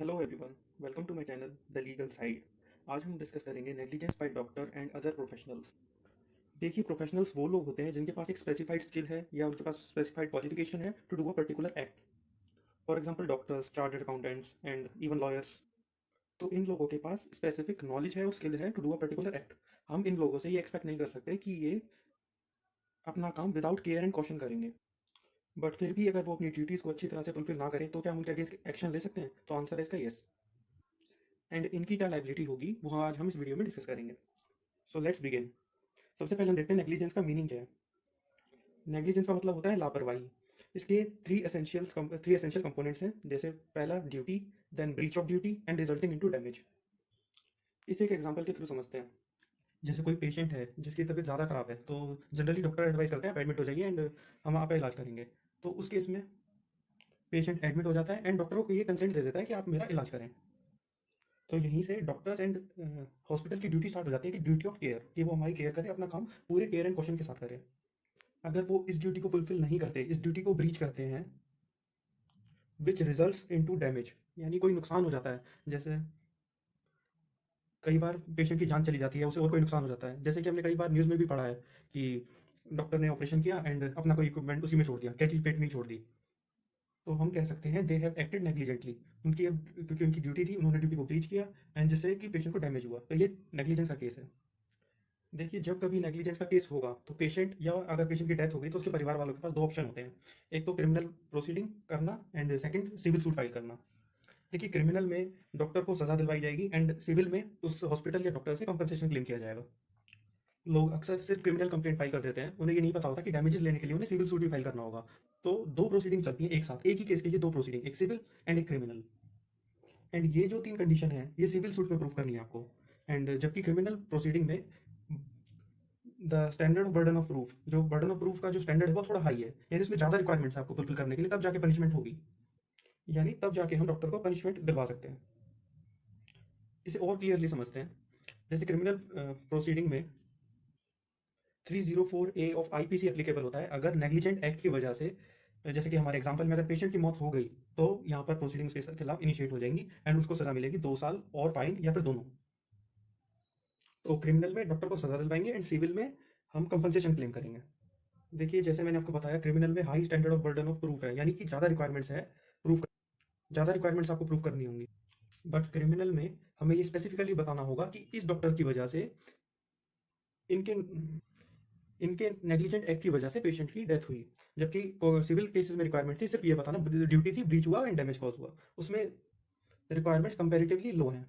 Hello everyone, welcome to my channel the legal side. आज हम discuss करेंगे negligence by doctor and other professionals. देखिए, professionals वो लोग होते हैं जिनके पास एक स्पेसिफाइड स्किल है या उनके पास स्पेसिफाइड क्वालिफिकेशन है to do a particular act. For example doctors, chartered accountants and even lawyers. तो इन लोगों के पास स्पेसिफिक नॉलेज है और स्किल है to do a particular act. हम इन लोगों से ये एक्सपेक्ट नहीं कर सकते कि ये अपना काम विदाउट केयर एंड कॉशन करेंगे। बट फिर भी अगर वो अपनी ड्यूटीज़ को अच्छी तरह से फुलफिल ना करें तो क्या हम उनके अगेंस्ट एक्शन ले सकते हैं? तो आंसर है इसका यस। एंड इनकी क्या लाइबिलिटी होगी वो आज हम इस वीडियो में डिस्कस करेंगे। So let's begin. सबसे पहले हम देखते हैं नेग्लिजेंस का मीनिंग क्या है। नेग्लिजेंस का मतलब होता है लापरवाही। इसके थ्री एसेंशियल कंपोनेंट्स हैं, जैसे पहला duty, then breach of duty and resulting into damage. इसे एक एग्जांपल के थ्रू समझते हैं। जैसे कोई पेशेंट है जिसकी तबीयत ज़्यादा खराब है, तो जनरली डॉक्टर एडवाइस करते हैं आप एडमिट हो जाइए एंड हम आपका इलाज करेंगे। तो उस केस में पेशेंट एडमिट हो जाता है एंड डॉक्टर को ये कंसेंट दे देता है कि आप मेरा इलाज करें। तो यहीं से डॉक्टर्स एंड हॉस्पिटल की ड्यूटी स्टार्ट हो जाती है कि ड्यूटी ऑफ केयर, कि वो हमारी केयर करे, अपना काम पूरे केयर एंड कॉशन के साथ करे। अगर वो इस ड्यूटी को फुलफिल नहीं करते, इस ड्यूटी को ब्रीच करते हैं, विच रिजल्ट्स इनटू डैमेज, यानी कोई नुकसान हो जाता है। जैसे कई बार पेशेंट की जान चली जाती है, उसे और कोई नुकसान हो जाता है। जैसे कि हमने कई बार न्यूज़ में भी पढ़ा है कि डॉक्टर ने ऑपरेशन किया एंड अपना कोई इक्विपमेंट उसी में छोड़ दिया, कैची पेट में ही छोड़ दी। तो हम कह सकते हैं दे हैव एक्टेड नेग्लिजेंटली। उनकी अब क्योंकि उनकी ड्यूटी थी, उन्होंने ड्यूटी को ब्रीच किया एंड जिससे कि पेशेंट को डैमेज हुआ, तो ये नेग्लिजेंस का केस है। देखिए, जब कभी नेग्लिजेंस का केस होगा तो पेशेंट, या अगर पेशेंट की डेथ हो गई तो उसके परिवार वालों के पास दो ऑप्शन होते हैं। एक तो क्रिमिनल प्रोसीडिंग करना and second civil suit file करना। देखिए, क्रिमिनल में डॉक्टर को सजा दिलवाई जाएगी एंड सिविल में उस हॉस्पिटल या डॉक्टर से कंपनसेशन क्लेम किया जाएगा। लोग अक्सर सिर्फ क्रिमिनल कंप्लेंट फाइल कर देते हैं, उन्हें ये नहीं पता होता कि डैमेजेस लेने के लिए उन्हें सिविल सूट भी फाइल करना होगा। तो दो प्रोसीडिंग चलती हैं एक साथ, एक ही केस के लिए दो प्रोसीडिंग, एक सिविल एंड एक क्रिमिनल। एंड ये जो तीन कंडीशन है ये सिविल सूट में प्रूव करनी है आपको। एंड जबकि क्रिमिनल प्रोसीडिंग में the standard of burden of proof, जो बर्डन ऑफ प्रूफ का जो स्टैंडर्ड है वो थोड़ा हाई है, यानी इसमें ज़्यादा रिक्वायरमेंट्स है आपको फुलफिल करने के लिए, तब जाके पनिशमेंट होगी। यानी तब जाके हम डॉक्टर को पनिशमेंट दिलवा सकते हैं। इसे और क्लियरली समझते हैं। जैसे क्रिमिनल प्रोसीडिंग में 304A ऑफ आईपीसी एप्लीकेबल होता है अगर नेग्लिजेंट एक्ट की वजह से, जैसे कि हमारे एग्जांपल में अगर पेशेंट की मौत हो गई तो यहाँ पर प्रोसीडिंग्स के खिलाफ इनिशिएट हो जाएंगी एंड उसको सजा मिलेगी 2 साल और फाइन, या फिर दोनों। तो क्रिमिनल में डॉक्टर को सजा दिलवाएंगे एंड सिविल में हम कंपनसेशन क्लेम करेंगे। देखिए, जैसे मैंने आपको बताया, क्रिमिनल में high standard of burden of proof है, यानी कि ज़्यादा रिक्वायरमेंट्स है, प्रूफ ज़्यादा रिक्वायरमेंट्स आपको प्रूफ करनी होंगी। बट क्रिमिनल में हमें ये स्पेसिफिकली बताना होगा कि इस डॉक्टर की वजह से, इनके इनके नेग्लिजेंट एक्ट की वजह से पेशेंट की डेथ हुई। जबकि सिविल केसेस में रिक्वायरमेंट थी सिर्फ ये बताना ड्यूटी थी, ब्रीच हुआ एंड डैमेज कॉज हुआ। उसमें रिक्वायरमेंट्स कंपेरेटिवली लो हैं,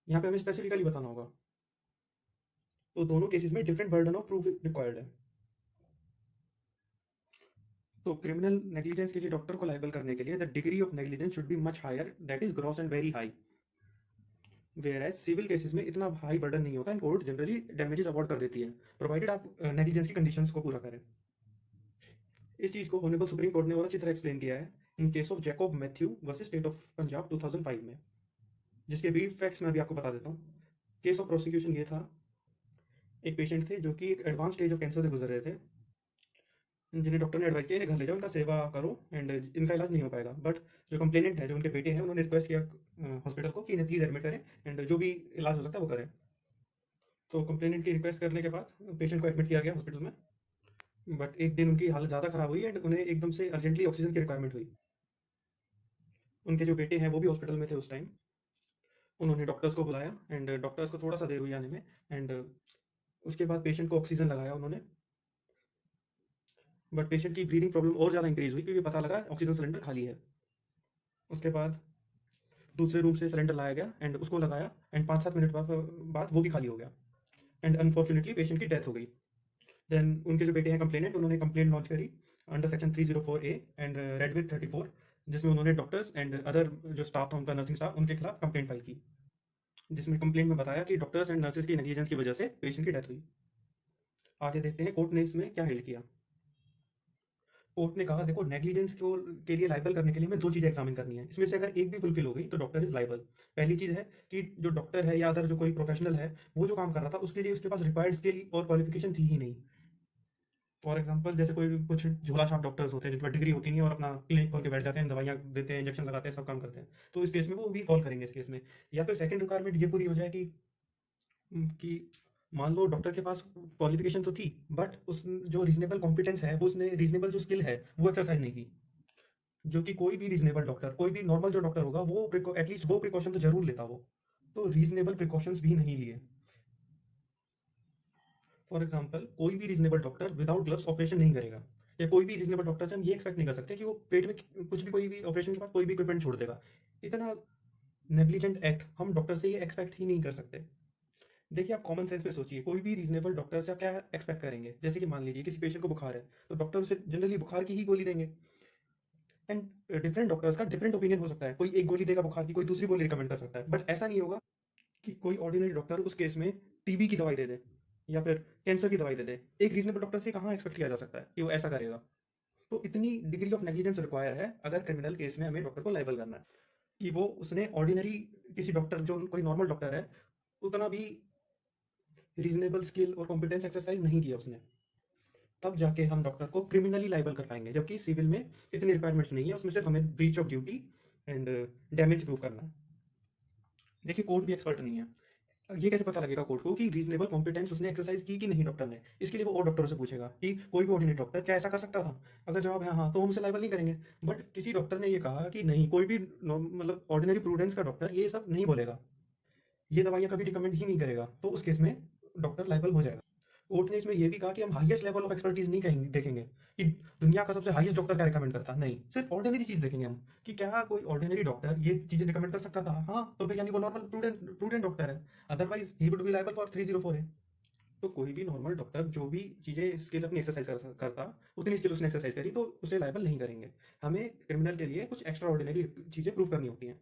यहाँ पे हमें स्पेसिफिकली बताना होगा। तो दोनों केसेस में different burden of proof required है। तो क्रिमिनल नेग्लिजेंस के लिए डॉक्टर को लायबल करने के लिए the degree of negligence should be much higher, that is gross and very high. Whereas civil cases में इतना हाई बर्डन नहीं होता and court generally damages award कर देती है, प्रोवाइडेड आप नेग्लिजेंस की कंडीशंस को पूरा करें। इस चीज़ को ऑनरेबल सुप्रीम कोर्ट ने और अच्छी तरह एक्सप्लेन किया है in case of Jacob Matthew versus state of Punjab 2005 में, जिसके ब्रीफ फैक्ट्स मैं अभी आपको बता देता हूँ। केस ऑफ प्रोसिक्यूशन ये था, एक पेशेंट थे जो कि एक एडवांस स्टेज ऑफ कैंसर से गुजर रहे थे, जिन्हें डॉक्टर ने एडवाइस किया इन्हें घर ले जाओ, इनका सेवा करो एंड इनका इलाज नहीं हो पाएगा। बट जो कंप्लेनेंट है, जो उनके बेटे हैं, उन्होंने रिक्वेस्ट किया हॉस्पिटल को कि इन्हें प्लीज़ एडमिट करें एंड जो भी इलाज हो सकता है वो करें। तो कंप्लेनेंट की रिक्वेस्ट करने के बाद पेशेंट को एडमिट किया गया हॉस्पिटल में। बट एक दिन उनकी हालत ज़्यादा खराब हुई एंड उन्हें एकदम से अर्जेंटली ऑक्सीजन की रिक्वायरमेंट हुई। उनके जो बेटे हैं वो भी हॉस्पिटल में थे उस टाइम। उन्होंने डॉक्टर्स को बुलाया एंड डॉक्टर्स को थोड़ा सा देर हुई आने में एंड उसके बाद पेशेंट को ऑक्सीजन लगाया उन्होंने। बट पेशेंट की ब्रीदिंग प्रॉब्लम और ज़्यादा इंक्रीज हुई क्योंकि पता लगा ऑक्सीजन सिलेंडर खाली है। उसके बाद दूसरे रूम से सिलेंडर लाया गया एंड उसको लगाया एंड 5-7 मिनट बाद वो भी खाली हो गया एंड अनफॉर्चुनेटली पेशेंट की डेथ हो गई। देन उनके जो बेटे हैं कंप्लेनेंट, उन्होंने कंप्लेंट लॉन्च करी अंडर सेक्शन 304A एंड रेडविथ 34, जिसमें उन्होंने डॉक्टर्स एंड अदर जो स्टाफ था उनका, नर्सिंग स्टाफ, उनके खिलाफ कंप्लेंट फाइल की, जिसमें कंप्लेंट में बताया कि डॉक्टर्स एंड नर्सेज की नेग्लिजेंस की वजह से पेशेंट की डेथ हुई। आगे देखते हैं कोर्ट ने इसमें क्या हेल्ड किया। कोर्ट ने कहा, देखो, नेग्लिजेंस को के लिए लाइबल करने के लिए हमें दो चीज़ें एग्जामिन करनी है, इसमें से अगर एक भी फुलफिल हो गई तो डॉक्टर इज लाइबल। पहली चीज़ है कि जो डॉक्टर है या अदर जो कोई प्रोफेशनल है, वो जो काम कर रहा था उसके लिए उसके पास रिक्वायर्ड स्किल और क्वालिफिकेशन थी ही नहीं। फॉर एग्जांपल जैसे कोई कुछ झोला छाप डॉक्टर्स होते हैं जिन पर डिग्री होती नहीं है और अपना क्लिनिक खोल के बैठ जाते हैं, दवाइयाँ देते हैं, इंजेक्शन लगाते हैं, सब काम करते हैं, तो इस केस में वो भी फॉल करेंगे इस केस में। या फिर सेकंड रिक्वायरमेंट ये पूरी हो जाए कि मान लो डॉक्टर के पास क्वालिफिकेशन तो थी, बट उस जो रीजनेबल कॉम्पिटेंस है वो उसने रीजनेबल जो स्किल है वो एक्सरसाइज नहीं की। जो कि कोई भी रीजनेबल डॉक्टर, कोई भी नॉर्मल जो डॉक्टर होगा वो एटलीस्ट वो प्रिकॉशन तो जरूर लेता वो। तो रीजनेबल प्रिकॉशंस भी नहीं लिए। फॉर एग्जाम्पल कोई भी reasonable doctor without gloves operation नहीं करेगा, या कोई भी रीजनेबल डॉक्टर से हम ये एक्सपेक्ट नहीं कर सकते कि वो पेट में कुछ भी, कोई भी ऑपरेशन के बाद कोई भी इक्विपमेंट छोड़ देगा। इतना नेग्लिजेंट एक्ट हम डॉक्टर से ये एक्सपेक्ट ही नहीं कर सकते। देखिए, आप कॉमन सेंस में सोचिए, कोई भी रीजनेबल डॉक्टर से आप क्या एक्सपेक्ट करेंगे? जैसे कि मान लीजिए किसी पेशेंट को बुखार है, तो डॉक्टर उसे जनरली बुखार की ही गोली देंगे। एंड डिफरेंट डॉक्टर्स का डिफरेंट ओपिनियन हो सकता है, कोई एक गोली देगा बुखार की, कोई दूसरी गोली रिकमेंड कर सकता है, बट ऐसा नहीं होगा कि कोई ऑर्डिनरी डॉक्टर उस केस में टीबी की दवाई दे दे या फिर कैंसर की दवाई दे दे। एक रीजनेबल डॉक्टर से कहाँ एक्सपेक्ट किया जा सकता है कि वो ऐसा करेगा? तो इतनी डिग्री ऑफ नेग्लिजेंस रिक्वायर है अगर क्रिमिनल केस में हमें डॉक्टर को लाइबल करना है, कि वो उसने ऑर्डिनरी किसी डॉक्टर, जो कोई नॉर्मल डॉक्टर है, उतना भी रीजनेबल स्किल और कॉम्पिटेंस एक्सरसाइज नहीं किया उसने, तब जाके हम डॉक्टर को क्रिमिनली लाइबल कर पाएंगे। जबकि सिविल में इतनी रिक्वायरमेंट्स नहीं है, उसमें सिर्फ हमें breach of duty and damage prove करना है। देखिए, कोर्ट भी एक्सपर्ट नहीं है। ये कैसे पता लगेगा कोर्ट को कि रीजनेबल कॉम्पिटेंस उसने एक्सरसाइज की कि नहीं डॉक्टर ने? इसके लिए वो और डॉक्टरों से पूछेगा कि कोई भी ऑर्डिनरी डॉक्टर क्या ऐसा कर सकता था? अगर जवाब है हाँ, तो हम उसे लाइबल नहीं करेंगे। बट किसी डॉक्टर ने ये कहा कि नहीं, कोई भी मतलब ऑर्डिनरी प्रूडेंस का डॉक्टर ये सब नहीं बोलेगा, ये दवाइयाँ कभी रिकमेंड ही नहीं करेगा, तो उस केस में डॉक्टर लाइबल हो जाएगा। कोर्ट ने इसमें यह भी कहा कि हम हाईएस्ट लेवल ऑफ एक्सपर्टीज नहीं कहेंगे, देखेंगे कि दुनिया का सबसे हाईएस्ट डॉक्टर क्या रिकमेंड करता, नहीं, सिर्फ ऑर्डिनरी चीज देखेंगे हम कि क्या कोई ऑर्डिनरी डॉक्टर ये चीजें रिकमेंड कर सकता था। हाँ, तो फिर यानी वो नॉर्मल प्रूडेंट प्रूडेंट डॉक्टर है, otherwise he would be liable for 304 है। तो कोई भी नॉर्मल डॉक्टर जो भी चीजें स्किल अपनी एक्सरसाइज करता, उतनी स्किल उसने एक्सरसाइज करी, तो उसे लायबल नहीं करेंगे। हमें क्रिमिनल के लिए कुछ एक्स्ट्रा ऑर्डिनरी चीजें प्रूव करनी होती हैं।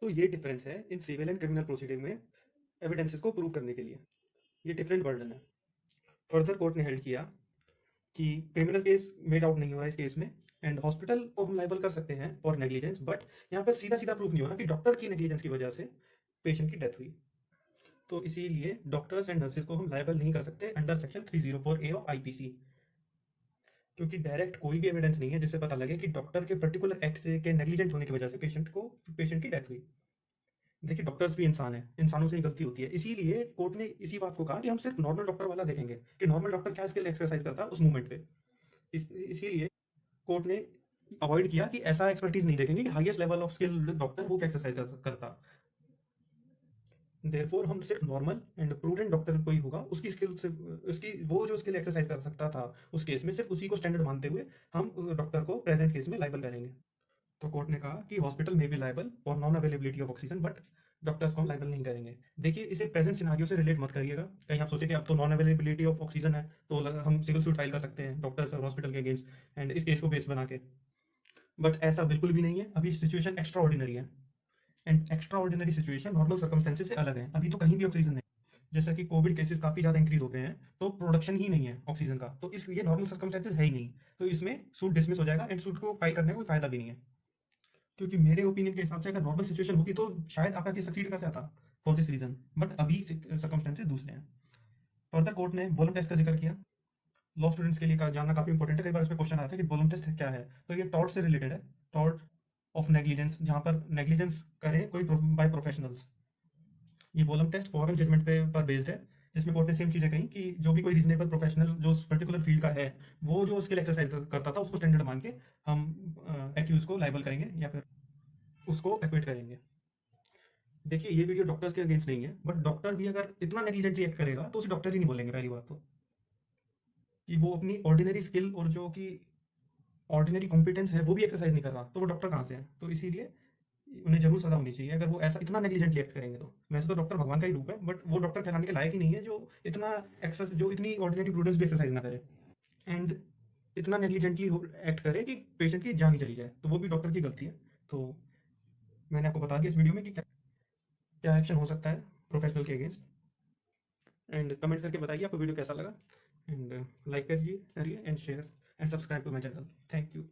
तो ये डिफरेंस है in civil and criminal proceeding में एविडेंसेस को प्रूव करने के लिए। ये डिफरेंट बर्डन है। फर्दर कोर्ट ने हेल्ड किया कि क्रिमिनल केस मेड आउट नहीं हुआ इस केस में, एंड हॉस्पिटल को हम लाइबल कर सकते हैं फॉर नेग्लिजेंस, बट यहाँ पर सीधा सीधा प्रूफ नहीं होना कि डॉक्टर की नेग्लिजेंस की वजह से पेशेंट की डेथ हुई। तो इसीलिए डॉक्टर्स एंड नर्सेज को हम लाइबल नहीं कर सकते under section 304A of IPC, क्योंकि डायरेक्ट कोई भी एविडेंस नहीं है जिससे पता लगे कि डॉक्टर के पर्टिकुलर एक्ट से के नेग्लिजेंट होने की वजह से पेशेंट की डेथ हुई। देखिए, डॉक्टर्स भी इंसान है, इंसानों से ही गलती होती है। इसीलिए कोर्ट ने इसी बात को कहा कि हम सिर्फ नॉर्मल डॉक्टर वाला देखेंगे कि नॉर्मल डॉक्टर क्या स्किल एक्सरसाइज करता है उस मूवमेंट पे। इसीलिए कोर्ट ने अवॉइड किया कि ऐसा एक्सपर्टीज नहीं देखेंगे कि highest level of skill doctor वो क्या एक्सरसाइज करता। देयरफॉर हम सिर्फ नॉर्मल एंड प्रूडेंट डॉक्टर कोई होगा, उसकी स्किल से, उसकी वो जो स्किल एक्सरसाइज कर सकता था उस केस में, सिर्फ उसी को स्टैंडर्ड मानते हुए हम डॉक्टर को प्रेजेंट केस में लाइबल करेंगे। तो कोर्ट ने कहा कि हॉस्पिटल में भी liable for non availability of oxygen, but doctors को हम लाइबल नहीं करेंगे। देखिए, इसे प्रेजेंट सिनारियो से रिलेट मत करिएगा, कहीं आप सोचे कि अब तो नॉन अवेलेबिलिटी ऑफ ऑक्सीजन है तो हम सिविल सूट फाइल कर सकते हैं डॉक्टर्स और हॉस्पिटल के अगेंस्ट एंड इस केस को बेस बना के। बट ऐसा बिल्कुल भी नहीं है। अभी सिचुएशन एक्स्ट्रा ऑर्डिनरी है, and extra ordinary situation normal circumstances से अलग है। अभी तो कहीं भी ऑक्सीजन नहीं, जैसा कि कोविड केसेस काफी ज्यादा इंक्रीज हो गए हैं, तो प्रोडक्शन ही नहीं है ऑक्सीजन का, तो इसलिए नॉर्मल सर्कमस्टेंसेज है ही नहीं, तो इसमें सूट डिसमिस हो जाएगा एंड सूट को फाइल करने का कोई फायदा भी नहीं है। क्योंकि मेरे ओपिनियन के हिसाब से अगर नॉर्मल सिचुएशन होती तो शायद आपका केस सक्सीड कर जाता फॉर दिस रीजन, बट अभी सर्कमस्टेंसेज दूसरे हैं। फर्दर कोर्ट ने बोलम टेस्ट का जिक्र किया। लॉ स्टूडेंट्स के लिए जानना काफी इंपॉर्टेंट है, कई बार इसमें क्वेश्चन आता है कि बोलम टेस्ट क्या है। तो ये टॉर्ट से रिलेटेड है, टॉर्ट ऑफ नेग्लिजेंस, जहां पर नेग्लिजेंस करे कोई बाय प्रोफेशनल्स। ये बोलम टेस्ट फॉरन जजमेंट पर बेस्ड है, जिसमें कोर्ट ने सेम चीजें कही कि जो भी कोई रीजनेबल प्रोफेशनल जो पर्टिकुलर फील्ड का है, वो जो स्किल एक्सरसाइज करता था उसको स्टैंडर्ड मान के हम एक्यूज को लाइबल करेंगे या फिर उसको एक्विट करेंगे। देखिए, ये वीडियो डॉक्टर्स के अगेंस्ट नहीं है, बट डॉक्टर भी अगर इतना नेग्लिजेंटली एक्ट करेगा तो उसे डॉक्टर ही नहीं बोलेंगे। पहली बात तो कि वो अपनी ऑर्डिनरी स्किल और जो कि ऑर्डिनरी कॉम्पिटेंस है वो भी एक्सरसाइज नहीं कर रहा, तो वो डॉक्टर कहाँ से है? तो इसीलिए उन्हें जरूर सजा होनी चाहिए अगर वो ऐसा इतना नेग्लिजेंटली एक्ट करेंगे। तो वैसे तो डॉक्टर भगवान का ही रूप है, बट वो डॉक्टर कहलाने के लायक ही नहीं है जो इतना एक्सेस, जो इतनी ऑर्डिनरी प्रूडेंस भी एक्सरसाइज ना करे एंड इतना नेग्लिजेंटली एक्ट करे कि पेशेंट की जान ही चली जाए, तो वो भी डॉक्टर की गलती है। तो मैंने आपको बता दिया इस वीडियो में कि क्या एक्शन हो सकता है प्रोफेशनल के अगेंस्ट। एंड कमेंट करके बताइए आपको वीडियो कैसा लगा, एंड लाइक करिए and share and subscribe to my channel. Thank you.